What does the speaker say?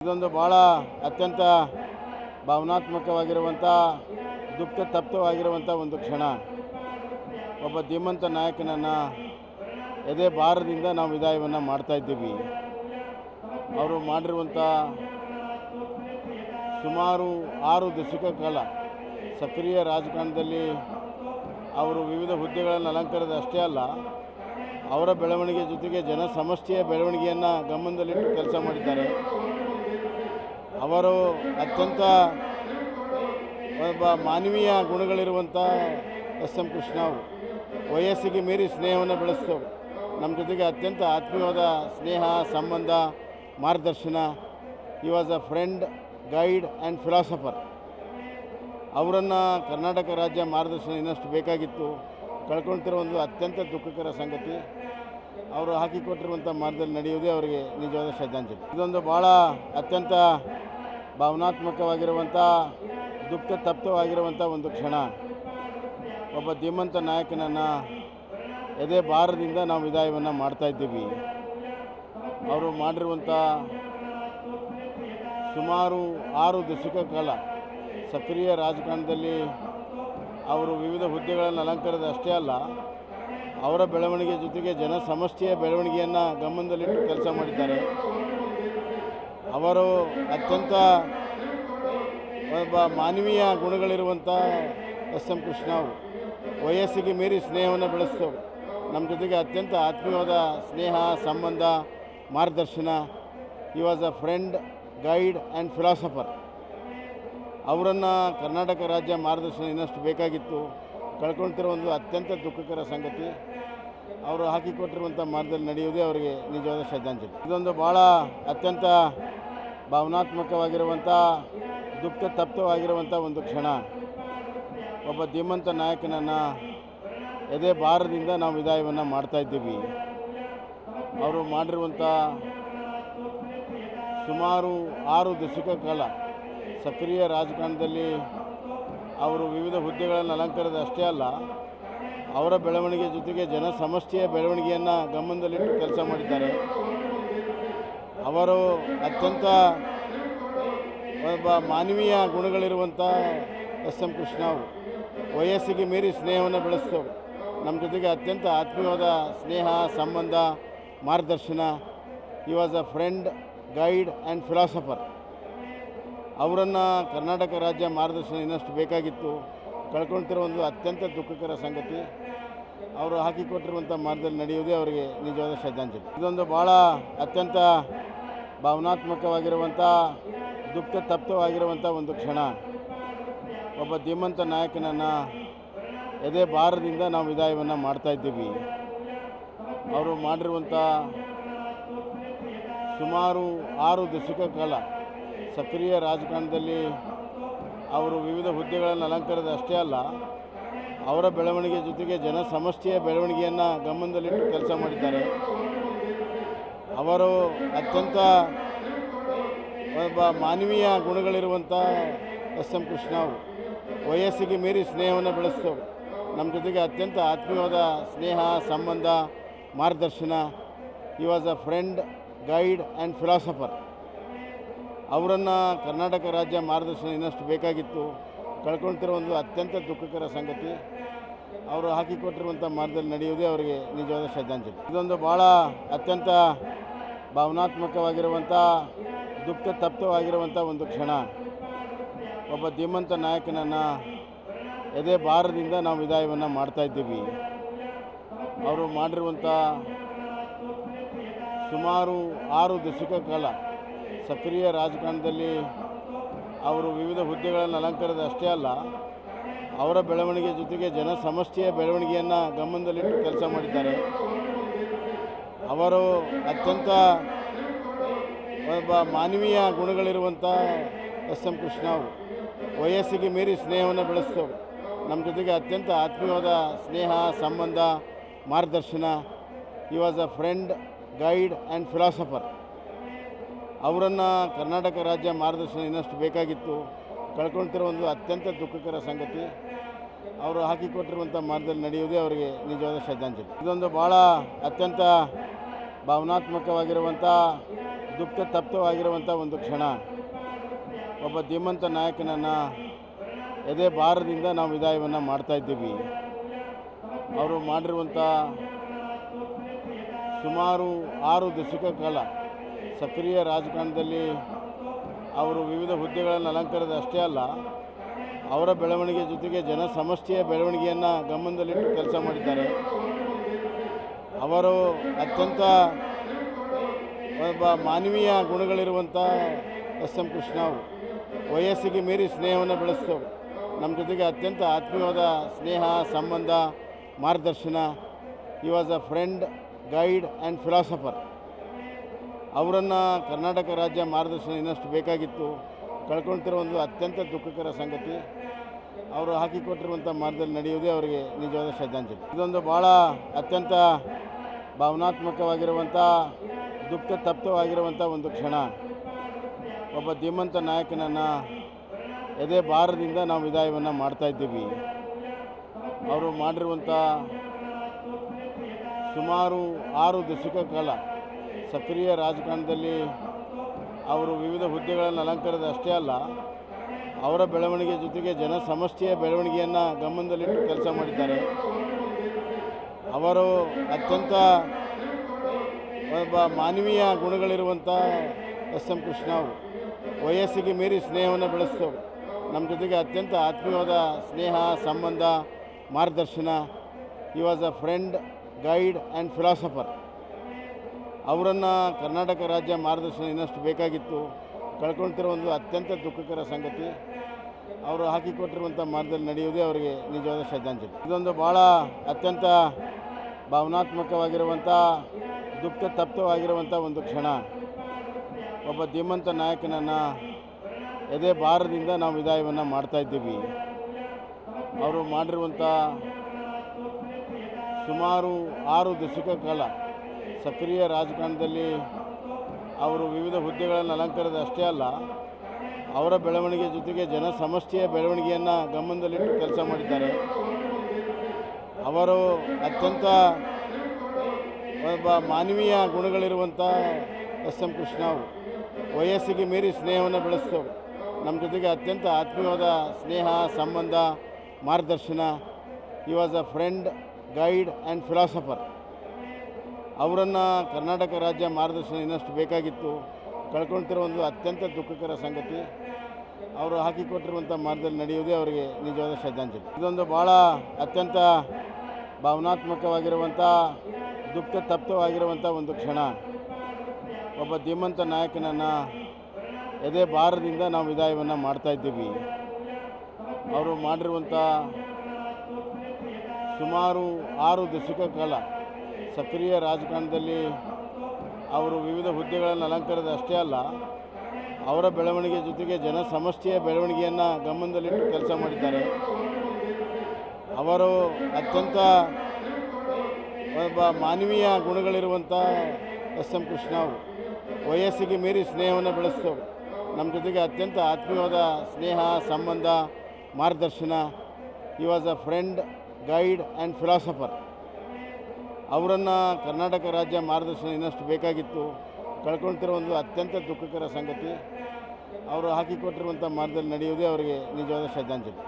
ಇದೊಂದು ಭಾಳ ಅತ್ಯಂತ ಭಾವನಾತ್ಮಕವಾಗಿರುವಂಥ ದುಃಖ ತಪ್ತವಾಗಿರುವಂಥ ಒಂದು ಕ್ಷಣ. ಒಬ್ಬ ಧೀಮಂತ ನಾಯಕನನ್ನು ಎದೆ ಭಾರದಿಂದ ನಾವು ವಿದಾಯವನ್ನು ಮಾಡ್ತಾ ಇದ್ದೀವಿ. ಅವರು ಮಾಡಿರುವಂಥ ಸುಮಾರು 6 ದಶಕ ಕಾಲ ಸಕ್ರಿಯ ರಾಜಕಾರಣದಲ್ಲಿ ಅವರು ವಿವಿಧ ಹುದ್ದೆಗಳನ್ನು ಅಲಂಕರಿಸಿದ ಅಷ್ಟೇ ಅಲ್ಲ, ಅವರ ಬೆಳವಣಿಗೆ ಜೊತೆಗೆ ಜನ ಸಮಷ್ಟಿಯ ಬೆಳವಣಿಗೆಯನ್ನು ಗಮನದಲ್ಲಿಟ್ಟು ಕೆಲಸ ಮಾಡಿದ್ದಾರೆ. ಅವರು ಅತ್ಯಂತ ಒಬ್ಬ ಮಾನವೀಯ ಗುಣಗಳಿರುವಂಥ ಎಸ್.ಎಂ. ಕೃಷ್ಣ ಅವರು ವಯಸ್ಸಿಗೆ ಮೀರಿ ಸ್ನೇಹವನ್ನು ಬೆಳೆಸ್ತವರು. ನಮ್ಮ ಜೊತೆಗೆ ಅತ್ಯಂತ ಆತ್ಮೀಯವಾದ ಸ್ನೇಹ, ಸಂಬಂಧ, ಮಾರ್ಗದರ್ಶನ. He was a friend, guide and philosopher. ಅವರನ್ನು ಕರ್ನಾಟಕ ರಾಜ್ಯ ಮಾರ್ಗದರ್ಶನ ಇನ್ನಷ್ಟು ಬೇಕಾಗಿತ್ತು. ಕಳ್ಕೊಳ್ತಿರೋ ಒಂದು ಅತ್ಯಂತ ದುಃಖಕರ ಸಂಗತಿ. ಅವರು ಹಾಕಿಕೊಟ್ಟಿರುವಂಥ ಮಾರ್ಗದಲ್ಲಿ ನಡೆಯುವುದೇ ಅವರಿಗೆ ನಿಜವಾದ ಶ್ರದ್ಧಾಂಜಲಿ. ಇದೊಂದು ಭಾಳ ಅತ್ಯಂತ ಭಾವನಾತ್ಮಕವಾಗಿರುವಂಥ ದುಃಖ ತಪ್ತವಾಗಿರುವಂಥ ಒಂದು ಕ್ಷಣ. ಒಬ್ಬ ಧೀಮಂತ ನಾಯಕನನ್ನು ಎದೆ ಭಾರದಿಂದ ನಾವು ವಿದಾಯವನ್ನು ಮಾಡ್ತಾ ಇದ್ದೀವಿ. ಅವರು ಮಾಡಿರುವಂಥ ಸುಮಾರು 6 ದಶಕ ಕಾಲ ಸಕ್ರಿಯ ರಾಜಕಾರಣದಲ್ಲಿ ಅವರು ವಿವಿಧ ಹುದ್ದೆಗಳನ್ನು ಅಲಂಕರಿಸಿದ ಅಷ್ಟೇ ಅಲ್ಲ, ಅವರ ಬೆಳವಣಿಗೆ ಜೊತೆಗೆ ಜನ ಸಮಷ್ಟಿಯ ಬೆಳವಣಿಗೆಯನ್ನು ಗಮನದಲ್ಲಿಟ್ಟು ಕೆಲಸ ಮಾಡಿದ್ದಾರೆ. ಅವರು ಅತ್ಯಂತ ಒಬ್ಬ ಮಾನವೀಯ ಗುಣಗಳಿರುವಂಥ ಎಸ್.ಎಂ. ಕೃಷ್ಣ ಅವರು ವಯಸ್ಸಿಗೆ ಮೀರಿ ಸ್ನೇಹವನ್ನು ಬೆಳೆಸ್ತವರು. ನಮ್ಮ ಜೊತೆಗೆ ಅತ್ಯಂತ ಆತ್ಮೀಯವಾದ ಸ್ನೇಹ, ಸಂಬಂಧ, ಮಾರ್ಗದರ್ಶನ. He was a friend, guide and philosopher. ಅವರನ್ನು ಕರ್ನಾಟಕ ರಾಜ್ಯ ಮಾರ್ಗದರ್ಶನ ಇನ್ನಷ್ಟು ಬೇಕಾಗಿತ್ತು. ಕಳ್ಕೊಳ್ತಿರೋ ಒಂದು ಅತ್ಯಂತ ದುಃಖಕರ ಸಂಗತಿ. ಅವರು ಹಾಕಿಕೊಟ್ಟಿರುವಂಥ ಮಾರ್ಗದಲ್ಲಿ ನಡೆಯುವುದೇ ಅವರಿಗೆ ನಿಜವಾದ ಶ್ರದ್ಧಾಂಜಲಿ. ಇದೊಂದು ಭಾಳ ಅತ್ಯಂತ ಭಾವನಾತ್ಮಕವಾಗಿರುವಂಥ ದುಃಖ ತಪ್ತವಾಗಿರುವಂಥ ಒಂದು ಕ್ಷಣ. ಒಬ್ಬ ಧೀಮಂತ ನಾಯಕನನ್ನು ಎದೆ ಭಾರದಿಂದ ನಾವು ವಿದಾಯವನ್ನು ಮಾಡ್ತಾ ಇದ್ದೀವಿ. ಅವರು ಮಾಡಿರುವಂಥ ಸುಮಾರು 6 ದಶಕ ಕಾಲ ಸಕ್ರಿಯ ರಾಜಕಾರಣದಲ್ಲಿ ಅವರು ವಿವಿಧ ಹುದ್ದೆಗಳನ್ನು ಅಲಂಕರಿಸಿದ ಅಷ್ಟೇ ಅಲ್ಲ, ಅವರ ಬೆಳವಣಿಗೆ ಜೊತೆಗೆ ಜನ ಸಮಷ್ಟಿಯ ಬೆಳವಣಿಗೆಯನ್ನು ಗಮನದಲ್ಲಿಟ್ಟು ಕೆಲಸ ಮಾಡಿದ್ದಾರೆ. ಅವರು ಅತ್ಯಂತ ಒಬ್ಬ ಮಾನವೀಯ ಗುಣಗಳಿರುವಂಥ ಎಸ್.ಎಂ. ಕೃಷ್ಣ ಅವರು ವಯಸ್ಸಿಗೆ ಮೀರಿ ಸ್ನೇಹವನ್ನು ಬೆಳೆಸ್ತವರು. ನಮ್ಮ ಜೊತೆಗೆ ಅತ್ಯಂತ ಆತ್ಮೀಯವಾದ ಸ್ನೇಹ, ಸಂಬಂಧ, ಮಾರ್ಗದರ್ಶನ. He was a friend, guide and philosopher. ಅವರನ್ನು ಕರ್ನಾಟಕ ರಾಜ್ಯ ಮಾರ್ಗದರ್ಶನ ಇನ್ನಷ್ಟು ಬೇಕಾಗಿತ್ತು. ಕಳ್ಕೊಳ್ತಿರೋ ಒಂದು ಅತ್ಯಂತ ದುಃಖಕರ ಸಂಗತಿ. ಅವರು ಹಾಕಿಕೊಟ್ಟಿರುವಂಥ ಮಾರ್ಗದಲ್ಲಿ ನಡೆಯುವುದೇ ಅವರಿಗೆ ನಿಜವಾದ ಶ್ರದ್ಧಾಂಜಲಿ. ಇದೊಂದು ಭಾಳ ಅತ್ಯಂತ ಭಾವನಾತ್ಮಕವಾಗಿರುವಂಥ ದುಃಖ ತಪ್ತವಾಗಿರುವಂಥ ಒಂದು ಕ್ಷಣ. ಒಬ್ಬ ಧೀಮಂತ ನಾಯಕನನ್ನು ಎದೆ ಭಾರದಿಂದ ನಾವು ವಿದಾಯವನ್ನು ಮಾಡ್ತಾ ಇದ್ದೀವಿ. ಅವರು ಮಾಡಿರುವಂಥ ಸುಮಾರು 6 ದಶಕ ಕಾಲ ಸಕ್ರಿಯ ರಾಜಕಾರಣದಲ್ಲಿ ಅವರು ವಿವಿಧ ಹುದ್ದೆಗಳನ್ನು ಅಲಂಕರಿಸಿದ ಅಷ್ಟೇ ಅಲ್ಲ, ಅವರ ಬೆಳವಣಿಗೆ ಜೊತೆಗೆ ಜನ ಸಮಷ್ಟಿಯ ಬೆಳವಣಿಗೆಯನ್ನು ಗಮನದಲ್ಲಿಟ್ಟು ಕೆಲಸ ಮಾಡಿದ್ದಾರೆ. ಅವರು ಅತ್ಯಂತ ಒಬ್ಬ ಮಾನವೀಯ ಗುಣಗಳಿರುವಂಥ ಎಸ್.ಎಂ. ಕೃಷ್ಣ ಅವರು ವಯಸ್ಸಿಗೆ ಮೀರಿ ಸ್ನೇಹವನ್ನು ಬೆಳೆಸ್ತವರು. ನಮ್ಮ ಜೊತೆಗೆ ಅತ್ಯಂತ ಆತ್ಮೀಯವಾದ ಸ್ನೇಹ, ಸಂಬಂಧ, ಮಾರ್ಗದರ್ಶನ. He was a friend, guide and philosopher. ಅವರನ್ನು ಕರ್ನಾಟಕ ರಾಜ್ಯ ಮಾರ್ಗದರ್ಶನ ಇನ್ನಷ್ಟು ಬೇಕಾಗಿತ್ತು. ಕಳ್ಕೊಳ್ತಿರೋ ಒಂದು ಅತ್ಯಂತ ದುಃಖಕರ ಸಂಗತಿ. ಅವರು ಹಾಕಿಕೊಟ್ಟಿರುವಂಥ ಮಾರ್ಗದಲ್ಲಿ ನಡೆಯುವುದೇ ಅವರಿಗೆ ನಿಜವಾದ ಶ್ರದ್ಧಾಂಜಲಿ. ಇದೊಂದು ಭಾಳ ಅತ್ಯಂತ ಭಾವನಾತ್ಮಕವಾಗಿರುವಂಥ ದುಃಖ ತಪ್ತವಾಗಿರುವಂಥ ಒಂದು ಕ್ಷಣ. ಒಬ್ಬ ಧೀಮಂತ ನಾಯಕನನ್ನು ಎದೆ ಭಾರದಿಂದ ನಾವು ವಿದಾಯವನ್ನು ಮಾಡ್ತಾ ಇದ್ದೀವಿ. ಅವರು ಮಾಡಿರುವಂಥ ಸುಮಾರು 6 ದಶಕ ಕಾಲ ಸಕ್ರಿಯ ರಾಜಕಾರಣದಲ್ಲಿ ಅವರು ವಿವಿಧ ಹುದ್ದೆಗಳನ್ನು ಅಲಂಕರಿಸಿದ ಅಷ್ಟೇ ಅಲ್ಲ, ಅವರ ಬೆಳವಣಿಗೆ ಜೊತೆಗೆ ಜನ ಸಮಷ್ಟಿಯ ಬೆಳವಣಿಗೆಯನ್ನು ಗಮನದಲ್ಲಿಟ್ಟು ಕೆಲಸ ಮಾಡಿದ್ದಾರೆ. ಅವರು ಅತ್ಯಂತ ಒಬ್ಬ ಮಾನವೀಯ ಗುಣಗಳಿರುವಂಥ ಎಸ್.ಎಂ. ಕೃಷ್ಣ ಅವರು ವಯಸ್ಸಿಗೆ ಮೀರಿ ಸ್ನೇಹವನ್ನು ಬೆಳೆಸ್ತವರು. ನಮ್ಮ ಜೊತೆಗೆ ಅತ್ಯಂತ ಆತ್ಮೀಯವಾದ ಸ್ನೇಹ, ಸಂಬಂಧ, ಮಾರ್ಗದರ್ಶನ. He was a friend, guide and philosopher. ಅವರನ್ನು ಕರ್ನಾಟಕ ರಾಜ್ಯ ಮಾರ್ಗದರ್ಶನ ಇನ್ನಷ್ಟು ಬೇಕಾಗಿತ್ತು. ಕಳ್ಕೊಳ್ತಿರೋ ಒಂದು ಅತ್ಯಂತ ದುಃಖಕರ ಸಂಗತಿ. ಅವರು ಹಾಕಿಕೊಟ್ಟಿರುವಂಥ ಮಾರ್ಗದಲ್ಲಿ ನಡೆಯುವುದೇ ಅವರಿಗೆ ನಿಜವಾದ ಶ್ರದ್ಧಾಂಜಲಿ. ಇದೊಂದು ಭಾಳ ಅತ್ಯಂತ ಭಾವನಾತ್ಮಕವಾಗಿರುವಂಥ ದುಃಖ ತಪ್ತವಾಗಿರುವಂಥ ಒಂದು ಕ್ಷಣ. ಒಬ್ಬ ಧೀಮಂತ ನಾಯಕನನ್ನು ಎದೆ ಭಾರದಿಂದ ನಾವು ವಿದಾಯವನ್ನು ಮಾಡ್ತಾಯಿದ್ದೀವಿ. ಅವರು ಮಾಡಿರುವಂಥ ಸುಮಾರು 6 ದಶಕ ಕಾಲ ಸಕ್ರಿಯ ರಾಜಕಾರಣದಲ್ಲಿ ಅವರು ವಿವಿಧ ಹುದ್ದೆಗಳನ್ನು ಅಲಂಕರಿಸಿದ ಅಷ್ಟೇ ಅಲ್ಲ, ಅವರ ಬೆಳವಣಿಗೆ ಜೊತೆಗೆ ಜನ ಸಮಷ್ಟಿಯ ಬೆಳವಣಿಗೆಯನ್ನು ಗಮನದಲ್ಲಿಟ್ಟು ಕೆಲಸ ಮಾಡಿದ್ದಾರೆ. ಅವರು ಅತ್ಯಂತ ಒಬ್ಬ ಮಾನವೀಯ ಗುಣಗಳಿರುವಂಥ ಎಸ್.ಎಂ. ಕೃಷ್ಣ ಅವರು ವಯಸ್ಸಿಗೆ ಮೀರಿ ಸ್ನೇಹವನ್ನು ಬೆಳೆಸ್ತವರು. ನಮ್ಮ ಜೊತೆಗೆ ಅತ್ಯಂತ ಆತ್ಮೀಯವಾದ ಸ್ನೇಹ, ಸಂಬಂಧ, ಮಾರ್ಗದರ್ಶನ. ಈ was a friend, guide and philosopher. ಅವರನ್ನು ಕರ್ನಾಟಕ ರಾಜ್ಯ ಮಾರ್ಗದರ್ಶನ ಇನ್ನಷ್ಟು ಬೇಕಾಗಿತ್ತು. ಕಳ್ಕೊಳ್ತಿರೋ ಒಂದು ಅತ್ಯಂತ ದುಃಖಕರ ಸಂಗತಿ. ಅವರು ಹಾಕಿಕೊಟ್ಟಿರುವಂಥ ಮಾರ್ಗದಲ್ಲಿ ನಡೆಯುವುದೇ ಅವರಿಗೆ ನಿಜವಾದ ಶ್ರದ್ಧಾಂಜಲಿ. ಇದೊಂದು ಭಾಳ ಅತ್ಯಂತ ಭಾವನಾತ್ಮಕವಾಗಿರುವಂಥ ದುಃಖ ತಪ್ತವಾಗಿರುವಂಥ ಒಂದು ಕ್ಷಣ. ಒಬ್ಬ ಧೀಮಂತ ನಾಯಕನನ್ನು ಎದೆ ಭಾರದಿಂದ ನಾವು ವಿದಾಯವನ್ನು ಮಾಡ್ತಾಯಿದ್ದೀವಿ. ಅವರು ಮಾಡಿರುವಂಥ ಸುಮಾರು 6 ದಶಕ ಕಾಲ ಸಕ್ರಿಯ ರಾಜಕಾರಣದಲ್ಲಿ ಅವರು ವಿವಿಧ ಹುದ್ದೆಗಳನ್ನು ಅಲಂಕರಿಸಿದ ಅಷ್ಟೇ ಅಲ್ಲ, ಅವರ ಬೆಳವಣಿಗೆ ಜೊತೆಗೆ ಜನ ಸಮಷ್ಟಿಯ ಬೆಳವಣಿಗೆಯನ್ನು ಗಮನದಲ್ಲಿಟ್ಟು ಕೆಲಸ ಮಾಡಿದ್ದಾರೆ. ಅವರು ಅತ್ಯಂತ ಒಬ್ಬ ಮಾನವೀಯ ಗುಣಗಳಿರುವಂಥ ಎಸ್.ಎಂ. ಕೃಷ್ಣ ಅವರು ವಯಸ್ಸಿಗೆ ಮೀರಿ ಸ್ನೇಹವನ್ನು ಬೆಳೆಸ್ತವರು. ನಮ್ಮ ಜೊತೆಗೆ ಅತ್ಯಂತ ಆತ್ಮೀಯವಾದ ಸ್ನೇಹ, ಸಂಬಂಧ, ಮಾರ್ಗದರ್ಶನ. ಈ was a friend, guide and philosopher. ಅವರನ್ನು ಕರ್ನಾಟಕ ರಾಜ್ಯ ಮಾರ್ಗದರ್ಶನ ಇನ್ನಷ್ಟು ಬೇಕಾಗಿತ್ತು. ಕಳ್ಕೊಳ್ತಿರೋ ಒಂದು ಅತ್ಯಂತ ದುಃಖಕರ ಸಂಗತಿ. ಅವರು ಹಾಕಿಕೊಟ್ಟಿರುವಂಥ ಮಾರ್ಗದಲ್ಲಿ ನಡೆಯುವುದೇ ಅವರಿಗೆ ನಿಜವಾದ ಶ್ರದ್ಧಾಂಜಲಿ. ಇದೊಂದು ಭಾಳ ಅತ್ಯಂತ ಭಾವನಾತ್ಮಕವಾಗಿರುವಂಥ ದುಃಖ ತಪ್ತವಾಗಿರುವಂಥ ಒಂದು ಕ್ಷಣ. ಒಬ್ಬ ಧೀಮಂತ ನಾಯಕನನ್ನು ಎದೆ ಭಾರದಿಂದ ನಾವು ವಿದಾಯವನ್ನು ಮಾಡ್ತಾಯಿದ್ದೀವಿ. ಅವರು ಮಾಡಿರುವಂಥ ಸುಮಾರು 6 ದಶಕ ಕಾಲ ಸಕ್ರಿಯ ರಾಜಕಾರಣದಲ್ಲಿ ಅವರು ವಿವಿಧ ಹುದ್ದೆಗಳನ್ನು ಅಲಂಕರಿಸಿದ ಅಷ್ಟೇ ಅಲ್ಲ, ಅವರ ಬೆಳವಣಿಗೆ ಜೊತೆಗೆ ಜನ ಸಮಷ್ಟಿಯ ಬೆಳವಣಿಗೆಯನ್ನು ಗಮನದಲ್ಲಿಟ್ಟು ಕೆಲಸ ಮಾಡಿದ್ದಾರೆ. ಅವರು ಅತ್ಯಂತ ಒಬ್ಬ ಮಾನವೀಯ ಗುಣಗಳಿರುವಂಥ ಎಸ್.ಎಂ. ಕೃಷ್ಣ ಅವರು ವಯಸ್ಸಿಗೆ ಮೀರಿ ಸ್ನೇಹವನ್ನು ಬೆಳೆಸ್ತವರು. ನಮ್ಮ ಜೊತೆಗೆ ಅತ್ಯಂತ ಆತ್ಮೀಯವಾದ ಸ್ನೇಹ, ಸಂಬಂಧ, ಮಾರ್ಗದರ್ಶನ. ಈ was a friend, guide and philosopher. ಅವರನ್ನು ಕರ್ನಾಟಕ ರಾಜ್ಯ ಮಾರ್ಗದರ್ಶನ ಇನ್ನಷ್ಟು ಬೇಕಾಗಿತ್ತು. ಕಳ್ಕೊಳ್ತಿರೋ ಒಂದು ಅತ್ಯಂತ ದುಃಖಕರ ಸಂಗತಿ. ಅವರು ಹಾಕಿಕೊಟ್ಟಿರುವಂಥ ಮಾರ್ಗದಲ್ಲಿ ನಡೆಯುವುದೇ ಅವರಿಗೆ ನಿಜವಾದ ಶ್ರದ್ಧಾಂಜಲಿ. ಇದೊಂದು ಭಾಳ ಅತ್ಯಂತ ಭಾವನಾತ್ಮಕವಾಗಿರುವಂಥ ದುಃಖ ತಪ್ತವಾಗಿರುವಂಥ ಒಂದು ಕ್ಷಣ. ಒಬ್ಬ ಧೀಮಂತ ನಾಯಕನನ್ನು ಎದೆ ಭಾರದಿಂದ ನಾವು ವಿದಾಯವನ್ನು ಮಾಡ್ತಾಯಿದ್ದೀವಿ. ಅವರು ಮಾಡಿರುವಂಥ ಸುಮಾರು 6 ದಶಕ ಕಾಲ ಸಕ್ರಿಯ ರಾಜಕಾರಣದಲ್ಲಿ ಅವರು ವಿವಿಧ ಹುದ್ದೆಗಳನ್ನು ಅಲಂಕರಿಸಿದ ಅಷ್ಟೇ ಅಲ್ಲ, ಅವರ ಬೆಳವಣಿಗೆ ಜೊತೆಗೆ ಜನ ಸಮಷ್ಟಿಯ ಬೆಳವಣಿಗೆಯನ್ನು ಗಮನದಲ್ಲಿಟ್ಟು ಕೆಲಸ ಮಾಡಿದ್ದಾರೆ. ಅವರು ಅತ್ಯಂತ ಒಬ್ಬ ಮಾನವೀಯ ಗುಣಗಳಿರುವಂಥ ಎಸ್.ಎಂ. ಕೃಷ್ಣ ಅವರು ವಯಸ್ಸಿಗೆ ಮೀರಿ ಸ್ನೇಹವನ್ನು ಬೆಳೆಸ್ತವರು. ನಮ್ಮ ಜೊತೆಗೆ ಅತ್ಯಂತ ಆತ್ಮೀಯವಾದ ಸ್ನೇಹ, ಸಂಬಂಧ, ಮಾರ್ಗದರ್ಶನ. ಈ was a friend, guide and philosopher. ಅವರನ್ನು ಕರ್ನಾಟಕ ರಾಜ್ಯ ಮಾರ್ಗದರ್ಶನ ಇನ್ನಷ್ಟು ಬೇಕಾಗಿತ್ತು. ಕಳ್ಕೊಳ್ತಿರೋ ಒಂದು ಅತ್ಯಂತ ದುಃಖಕರ ಸಂಗತಿ. ಅವರು ಹಾಕಿಕೊಟ್ಟಿರುವಂಥ ಮಾರ್ಗದಲ್ಲಿ ನಡೆಯುವುದೇ ಅವರಿಗೆ ನಿಜವಾದ ಶ್ರದ್ಧಾಂಜಲಿ.